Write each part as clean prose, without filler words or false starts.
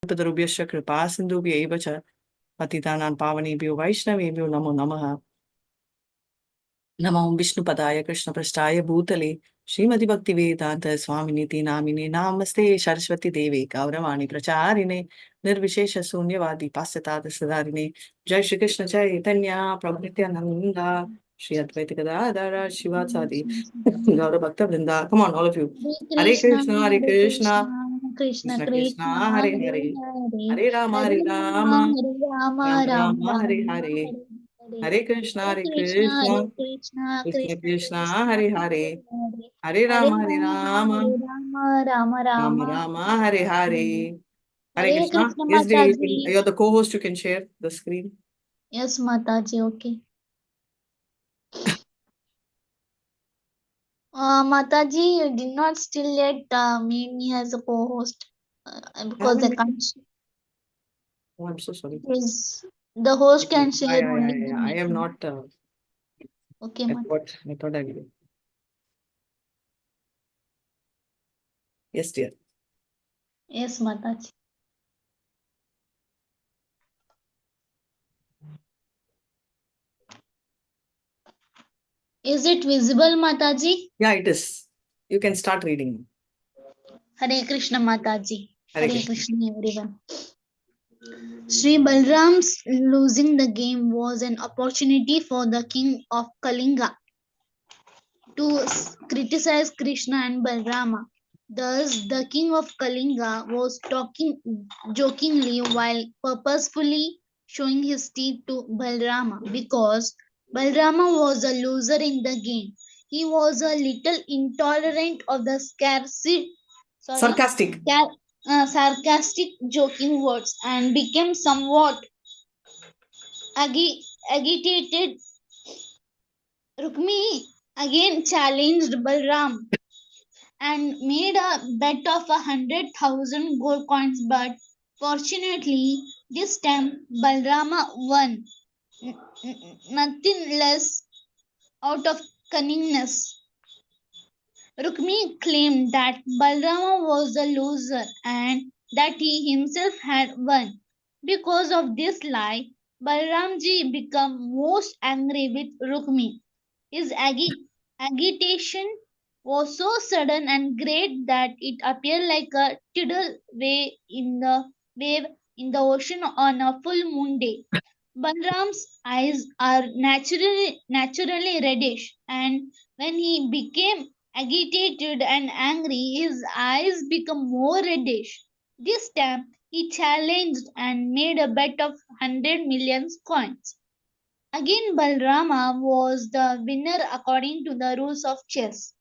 Padrubhyascha kripa sindhubhyaiva cha patitanam pavanebhyo vaishnavebhyo namo namaha. Namo Vishnu Padaya Krishna Prasthaya Bhutale Srimati Bhakti Vedanta Swaminiti Namine Namaste Saraswati Devi Gauravani Pracharine Nirvishesha Sunyavadi Pasyatata Sadarine Jai Shri Krishna Chaitanya Prabhu Nityananda Shri Advaita Gadadhara Shivasadi Gaura Bhakta Vrinda. Come on, all of you. Hare Krishna, Hare Krishna, Krishna Krishna Krishna, Krishna, Hare Hare Hare, Hare, Hare Rama, Hare Hare Rama, Rama, Hare Rama, Rama Rama Rama, Hare Rama, Hare, Hare Hare, Hare Krishna, Hare Hare Krishna, Hare Krishna, Krishna, Krishna Krishna Krishna, Krishna, Hare Hare Hare, Hare, Hare Hare Rama, Hare Rama, Rama, Hare Rama, Rama Rama Rama, Rama, Hare Hare. Hare Hare Krishna. Krishna Yes, dear, Mataji. you're the co-host, you can share the screen. Yes, Mataji, okay. Mataji, you did not still yet made me as a co-host because I can't. Oh, I'm so sorry. Yes, the host Okay. can share only the I am name. not. Okay, I Mataji. thought I will. Yes, dear. Yes, Mataji. Is it visible, Mataji? Yeah, it is. You can start reading. Hare Krishna, Mataji. Hare Hare Krishna. Krishna, everyone. Sri Balram's losing the game was an opportunity for the king of Kalinga to criticize Krishna and Balrama. Thus, the king of Kalinga was talking jokingly while purposefully showing his teeth to Balrama because Balrama was a loser in the game. He was a little intolerant of the Sarcastic. sarcastic joking words and became somewhat agitated. Rukmi again challenged Balram and made a bet of 100,000 gold coins, but fortunately, this time Balrama won. Nothing less out of cunningness. Rukmi claimed that Balrama was the loser and that he himself had won. Because of this lie, Balramji became most angry with Rukmi. His agitation was so sudden and great that it appeared like a tidal wave in the ocean on a full moon day. Balram's eyes are naturally reddish, and when he became agitated and angry, his eyes become more reddish. This time he challenged and made a bet of 100 million coins. Again, Balrama was the winner according to the rules of chess.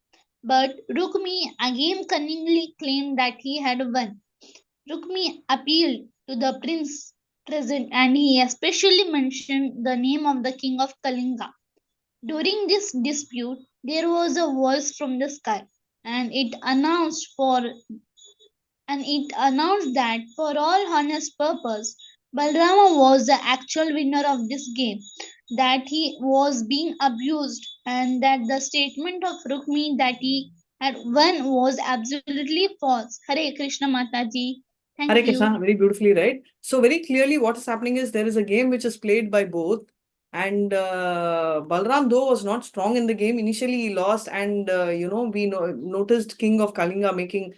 But Rukmi again cunningly claimed that he had won. Rukmi appealed to the prince present and he especially mentioned the name of the king of Kalinga. During this dispute, there was a voice from the sky and it announced that for all honest purpose, Balrama was the actual winner of this game, that he was being abused, and that the statement of Rukmi that he had won was absolutely false. Hare Krishna Mataji. Thank Hare you. Krishna, very beautifully, right? So very clearly what is happening is there is a game which is played by both. And Balram, though, was not strong in the game. Initially, he lost. And, we noticed King of Kalinga making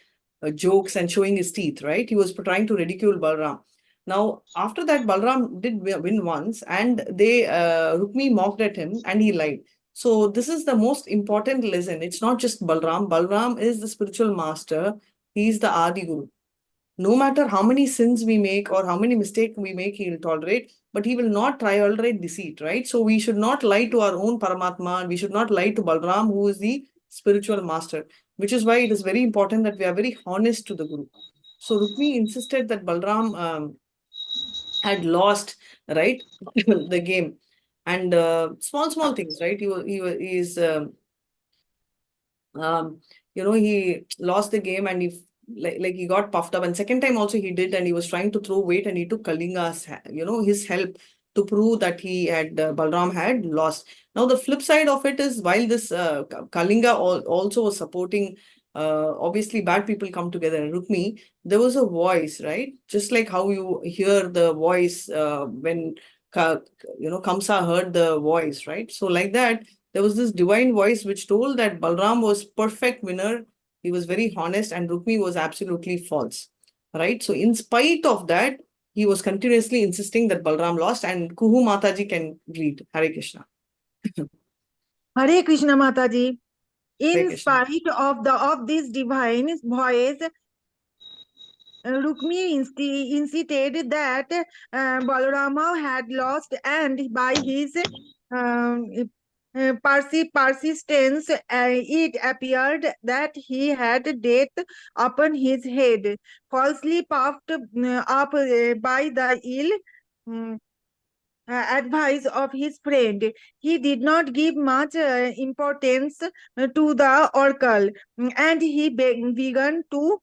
jokes and showing his teeth, right? He was trying to ridicule Balram. Now, after that, Balram did win once. And Rukmi mocked at him and he lied. So this is the most important lesson. It's not just Balram. Balram is the spiritual master. He's the Adi Guru. No matter how many sins we make or how many mistakes we make, he will tolerate, but he will not tolerate deceit, right? So we should not lie to our own Paramatma. We should not lie to Balram, who is the spiritual master, which is why it is very important that we are very honest to the Guru. So Rukmi insisted that Balram had lost, right, the game. And small things, right? He is um, he lost the game and like he got puffed up. And second time also he did, and he was trying to throw weight and he took Kalinga's, his help to prove that he had, Balram had lost. Now the flip side of it is while this Kalinga also was supporting obviously bad people come together. And Rukmi, there was a voice, right? Just like how you hear the voice when Kamsa heard the voice, right? So like that, there was this divine voice which told that Balram was perfect winner. He was very honest, and Rukmi was absolutely false, right? So in spite of that, he was continuously insisting that Balram lost, and Kuhu Mataji can lead. Hare Krishna. Hare Krishna Mataji. Hare In Krishna. spite of this divine voice, Rukmi insisted that Balarama had lost, and by his um, persistence, it appeared that he had death upon his head, falsely puffed up by the ill advice of his friend. He did not give much importance to the oracle, and he began to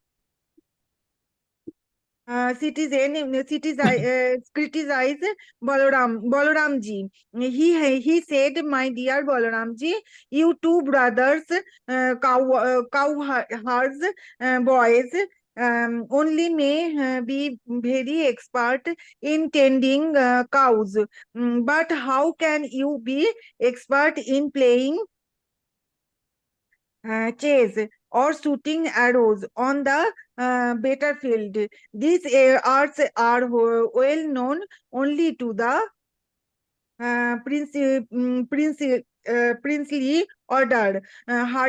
criticize Balaramji. He said, "My dear Balaramji, you two brothers, cowherds, boys, only may be very expert in tending cows. But how can you be expert in playing chase or shooting arrows on the battlefield? These arts are well known only to the princely order."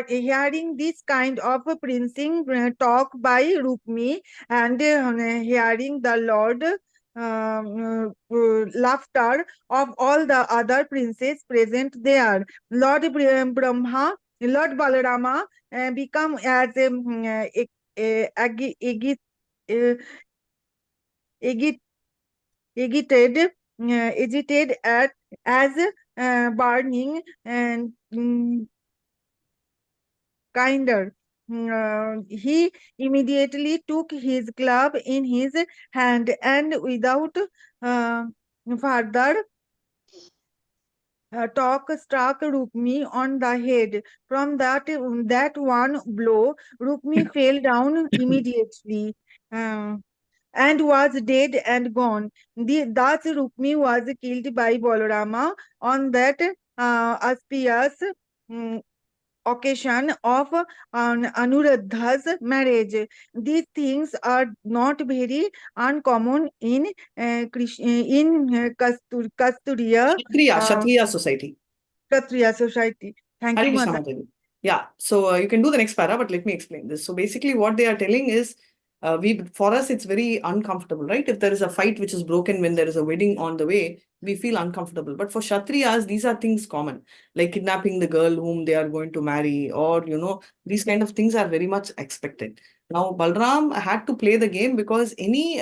Hearing this kind of princing talk by Rukmi, and hearing the laughter of all the other princes present there, Lord Balarama become as uh, agi- agitated as burning and kinder. He immediately took his club in his hand, and without uh, further talk, struck Rukmi on the head. From that one blow, Rukmi fell down immediately. Uh, and was dead and gone. Thus, Rukmi was killed by Balarama on that auspicious mm, occasion of Anuruddha's marriage. These things are not very uncommon in Kasturiya Kshatriya society. Kshatriya society. Thank Hare you, Krishna Mata. Mataji. Yeah, so you can do the next para, but let me explain this. So basically, what they are telling is, for us it's very uncomfortable, right? If there is a fight which is broken when there is a wedding on the way, we feel uncomfortable. But for Kshatriyas, these are things common, like kidnapping the girl whom they are going to marry, or these kind of things are very much expected. Now, Balram had to play the game because any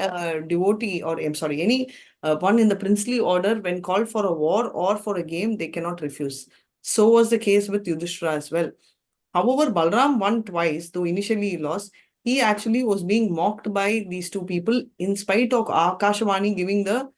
devotee, or I'm sorry, any one in the princely order, when called for a war or for a game, they cannot refuse. So was the case with Yudhishthira as well. However, Balram won twice, though initially he lost. He actually was being mocked by these two people. In spite of Akashvani giving the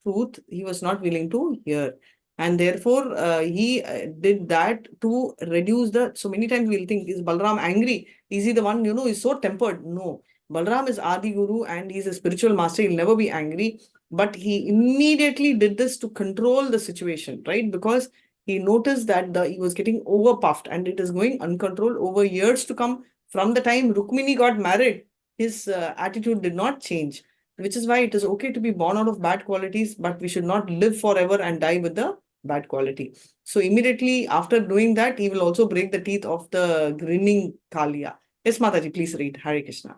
truth, he was not willing to hear. And therefore, he did that to reduce the. So many times we'll think, is Balram angry? Is he the one, is so tempered? No. Balram is Adi Guru and he's a spiritual master. He'll never be angry. But he immediately did this to control the situation, right? Because he noticed that he was getting overpuffed and it is going uncontrolled over years to come. From the time Rukmini got married, his attitude did not change, which is why it is okay to be born out of bad qualities, but we should not live forever and die with the bad quality. So immediately after doing that, he will also break the teeth of the grinning Kalia. Yes, Mataji, please read. Hare Krishna.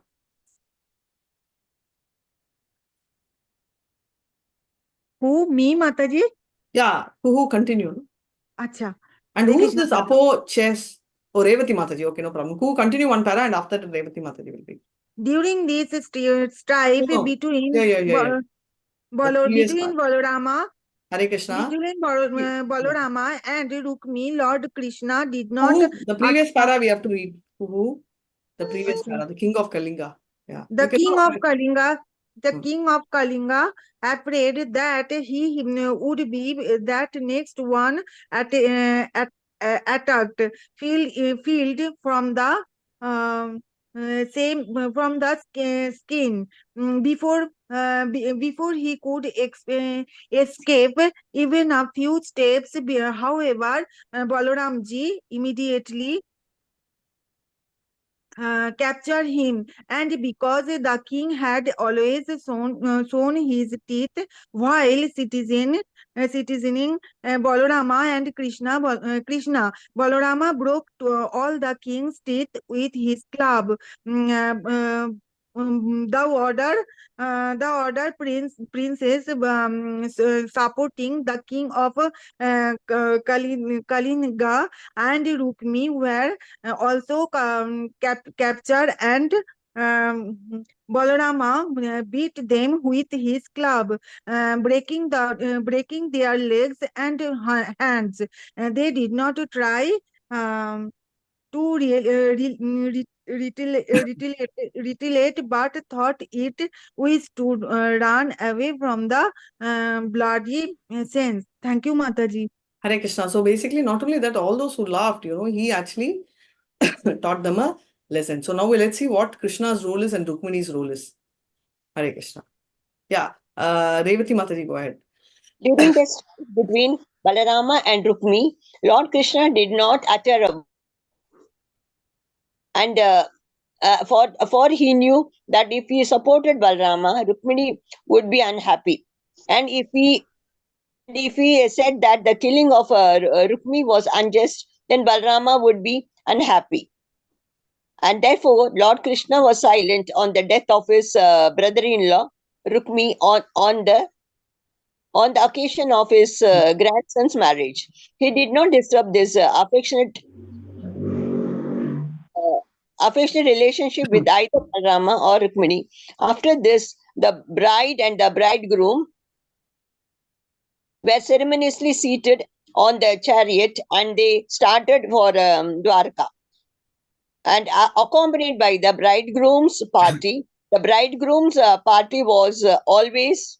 Who? Me, Mataji? Yeah, who continue? Acha. And Hare who's Krishna. this Apo Chess? Oh, Revati Mataji. Okay, no problem. Who continue one para and after that Revati Mataji will be. During this strife No, no. Yeah, yeah, yeah, yeah. The previous Between part. Balarama Hare Krishna. Yeah. Balarama and Rukmi, Lord Krishna did not Who? The previous uh, para we have to read. Who? The previous acha. para, the king of Kalinga. Yeah. The You can king of not. Kalinga, the Hmm. king of Kalinga afraid that he would be that next one attacked field from the um, same from the skin. Before he could escape even a few steps. However, Balaramji immediately capture him, and because the king had always shown his teeth while citizening Balarama and Krishna, Balarama broke all the king's teeth with his club. Mm, the order princess supporting the king of Kalinga and Rukmi were also captured, and um, Balarama beat them with his club, breaking their legs and hands. They did not try um, to retaliate, but thought it was to run away from the bloody scenes. Thank you, Mataji. Hare Krishna. So basically, not only that, all those who laughed, he actually taught them a lesson. So now let's see what Krishna's role is and Rukmini's role is. Hare Krishna. Yeah. Revati Mataji, go ahead. During this fight between Balarama and Rukmi, Lord Krishna did not utter a and for he knew that if he supported Balarama, Rukmini would be unhappy, and if he said that the killing of Rukmi was unjust, then Balarama would be unhappy. And therefore, Lord Krishna was silent on the death of his brother-in-law Rukmi on the occasion of his grandson's marriage. He did not disturb this affectionate relationship with either Balrama or Rukmini. After this, the bride and the bridegroom were ceremoniously seated on the chariot and they started for Dwarka. And accompanied by the bridegroom's party, the bridegroom's party was always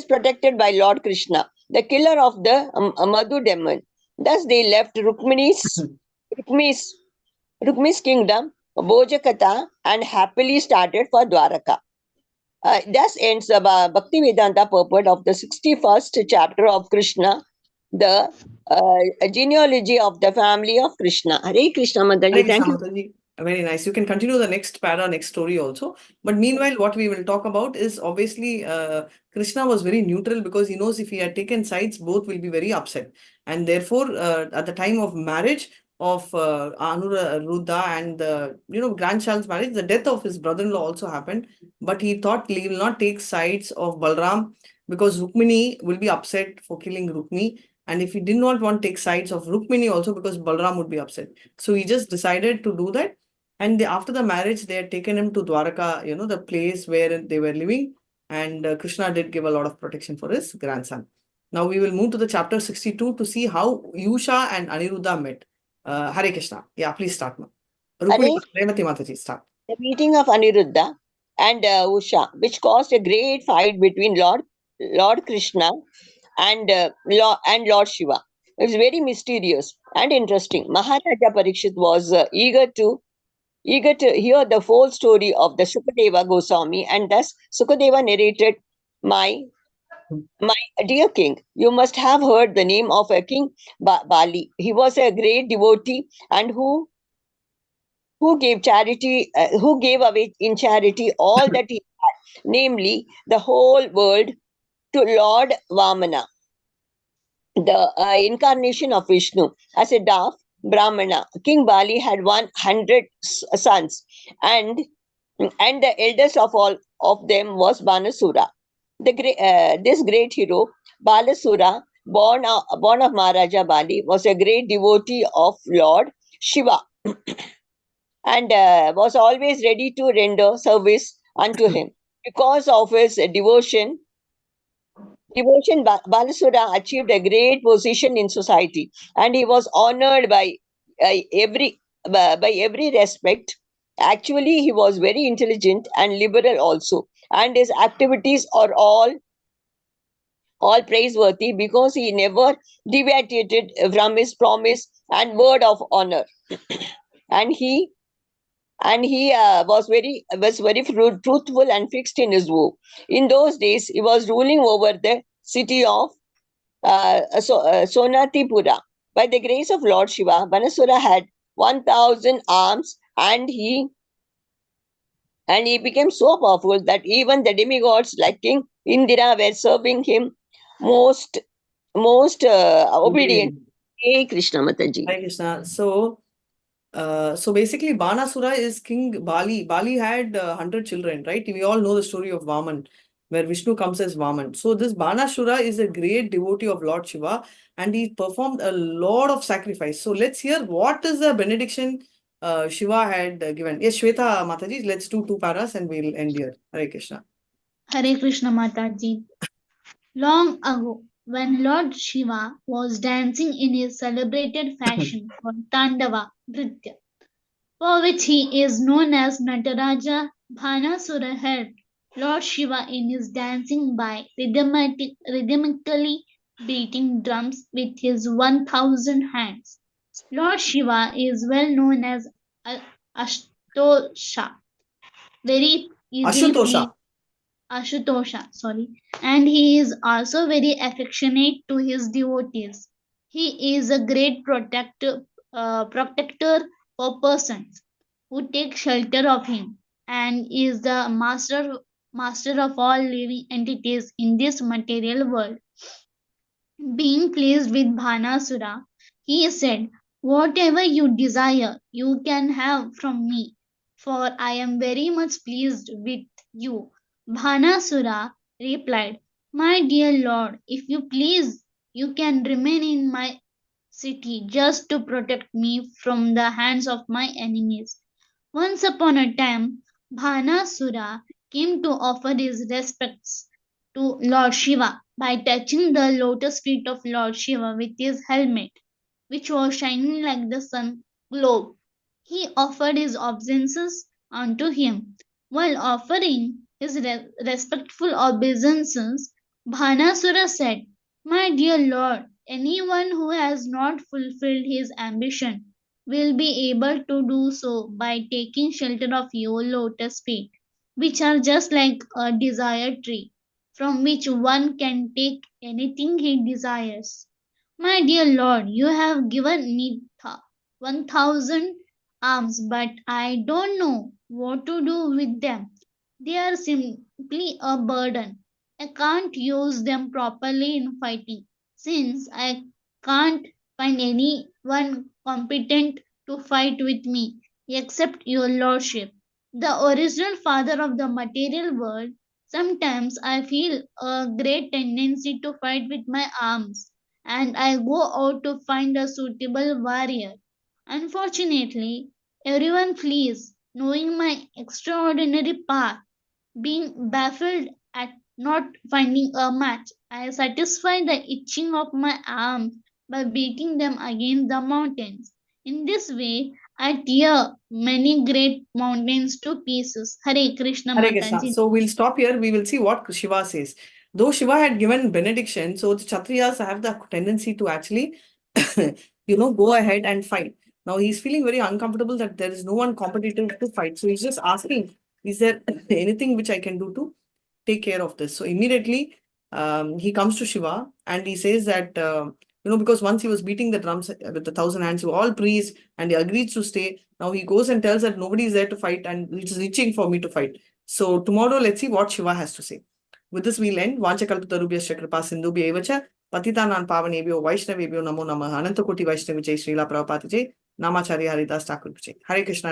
protected by Lord Krishna, the killer of the Madhu demon. Thus, they left Rukmi's kingdom, Bojakata, and happily started for Dwaraka. Thus ends the Bhakti Vedanta purport of the 61st chapter of Krishna, the genealogy of the family of Krishna. Hare Krishna, Hare Mataji. Krishna, Thank you. Mataji. Very nice. You can continue the next para, next story also. But meanwhile, what we will talk about is obviously Krishna was very neutral because he knows if he had taken sides, both will be very upset. And therefore, at the time of marriage of Anuruddha and the grandchild's marriage, the death of his brother-in-law also happened. But he thought he will not take sides of Balram because Rukmini will be upset for killing Rukmi. And if he did not want to take sides of Rukmini also because Balram would be upset. So he just decided to do that. And after the marriage, they had taken him to Dwaraka, the place where they were living. And Krishna did give a lot of protection for his grandson. Now we will move to the chapter 62 to see how Yusha and Aniruddha met. Hare Krishna. Yeah, please start now. Rukmini, Revati Mataji, start. The meeting of Aniruddha and Usha, which caused a great fight between Lord Krishna and Lord Shiva. It was very mysterious and interesting. Maharaja Parikshit was eager to hear the full story of the Sukadeva Goswami, and thus Sukadeva narrated, My dear king, you must have heard the name of a king Bali. He was a great devotee and who gave away in charity all that he had, namely the whole world, to Lord Vamana, the incarnation of Vishnu. As a daft Brahmana, King Bali had 100 sons, and the eldest of all of them was Banasura. This great hero, Balasura, born of Maharaja Bali, was a great devotee of Lord Shiva and was always ready to render service unto him. Because of his devotion, Balasura achieved a great position in society, and he was honored by every respect. Actually, he was very intelligent and liberal also, and his activities are all praiseworthy because he never deviated from his promise and word of honor. And he and he was very truthful and fixed in his vow. In those days, he was ruling over the city of Sonatipura. By the grace of Lord Shiva, Banasura had 1,000 arms, and he became so powerful that even the demigods like King Indira were serving him most obedient. Hey Krishna Mataji. Hare Krishna. So basically, Banasura is King Bali. Bali had 100 children, right? We all know the story of Vaman, where Vishnu comes as Vaman. So this Banasura is a great devotee of Lord Shiva, and he performed a lot of sacrifice. So let's hear what is the benediction Shiva had given. Yes, Shweta Mataji, let's do 2 paras and we'll end here. Hare Krishna. Hare Krishna Mataji. Long ago, when Lord Shiva was dancing in his celebrated fashion for Tandava Nritya, for which he is known as Nataraja, Bhanasura helped Lord Shiva in his dancing by rhythmically beating drums with his 1,000 hands. Lord Shiva is well known as Ashtosha, very easily pleased. Ashutosha. Ashutosha, sorry, and he is also very affectionate to his devotees. He is a great protector for persons who take shelter of him, and is the master of all living entities in this material world. Being pleased with Bhanasura, he said, "Whatever you desire, you can have from me, for I am very much pleased with you." Bhanasura replied, "My dear Lord, if you please, you can remain in my city just to protect me from the hands of my enemies." Once upon a time, Bhanasura came to offer his respects to Lord Shiva by touching the lotus feet of Lord Shiva with his helmet, which was shining like the sun globe. He offered his obeisances unto him. While offering his respectful obeisances, Bhanasura said, "My dear Lord, anyone who has not fulfilled his ambition will be able to do so by taking shelter of your lotus feet, which are just like a desire tree, from which one can take anything he desires. My dear Lord, you have given me 1,000 arms, but I don't know what to do with them. They are simply a burden. I can't use them properly in fighting, since I can't find anyone competent to fight with me except your lordship, the original father of the material world. Sometimes I feel a great tendency to fight with my arms, and I go out to find a suitable warrior. Unfortunately, everyone flees, knowing my extraordinary power. Being baffled at not finding a match, I satisfy the itching of my arms by beating them against the mountains. In this way, I tear many great mountains to pieces. Hare Krishna Hare Krishna. Mataji. So we'll stop here. We will see what Shiva says. Though Shiva had given benediction, so the Kshatriyas have the tendency to actually, go ahead and fight. Now he's feeling very uncomfortable that there is no one competitive to fight. So he's just asking, is there anything which I can do to take care of this? So immediately he comes to Shiva and he says that, because once he was beating the drums with 1,000 hands, who all pleased and he agrees to stay. Now he goes and tells that nobody is there to fight and it's reaching for me to fight. So tomorrow, let's see what Shiva has to say. With this, we'll end. Vanchakalpatarubhyascha kripa sindhubhya evacha patitanam pavanebhyo vaishnavebhyo namo namah. Ananta koti Vaishnavi Jai Srila Prabhupada Jai Namacharya Haridas Thakur Jai. Hare Krishna.